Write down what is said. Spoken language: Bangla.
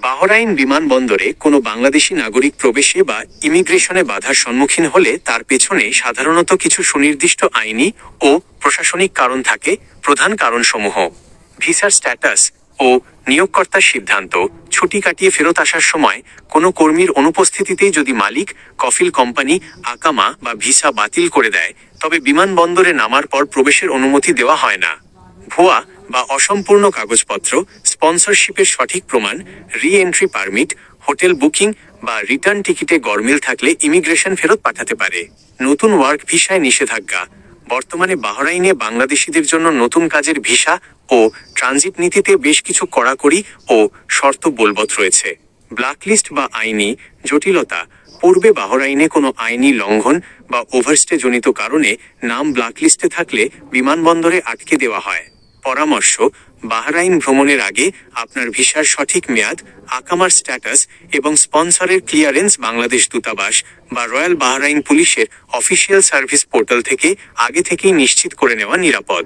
বাহরাইন বিমানবন্দরে কোনো বাংলাদেশি নাগরিক প্রবেশে বা ইমিগ্রেশনে বাধার সম্মুখীন হলে তার পেছনে সাধারণত কিছু সুনির্দিষ্ট আইনি ও প্রশাসনিক কারণ থাকে। প্রধান কারণসমূহ: ভিসার স্ট্যাটাস ও নিয়োগকর্তার সিদ্ধান্ত। ছুটি কাটিয়ে ফেরত আসার সময় কোনো কর্মীর অনুপস্থিতিতেই যদি মালিক, কফিল কোম্পানি আকামা বা ভিসা বাতিল করে দেয়, তবে বিমানবন্দরে নামার পর প্রবেশের অনুমতি দেওয়া হয় না। ভুয়া বা অসম্পূর্ণ কাগজপত্র, স্পন্সরশিপের সঠিক প্রমাণ, রি এন্ট্রি পারমিট, হোটেল বুকিং বা রিটার্ন টিকিটে গরমিল থাকলে ইমিগ্রেশন ফেরত পাঠাতে পারে। নতুন ওয়ার্ক ভিসায় নিষেধাজ্ঞা। বর্তমানে বাহরাইনে বাংলাদেশিদের জন্য নতুন কাজের ভিসা ও ট্রানজিট নীতিতে বেশ কিছু কড়াকড়ি ও শর্ত বলবৎ রয়েছে। ব্ল্যাকলিস্ট বা আইনি জটিলতা। পূর্বে বাহরাইনে কোনো আইনি লঙ্ঘন বা ওভারস্টে জনিত কারণে নাম ব্ল্যাকলিস্টে থাকলে বিমানবন্দরে আটকে দেওয়া হয়। পরামর্শ: বাহরাইন ভ্রমণের আগে আপনার ভিসার সঠিক মেয়াদ, আকামার স্ট্যাটাস এবং স্পন্সরের ক্লিয়ারেন্স বাংলাদেশ দূতাবাস বা রয়্যাল বাহরাইন পুলিশের অফিসিয়াল সার্ভিস পোর্টাল থেকে আগে থেকেই নিশ্চিত করে নেওয়া নিরাপদ।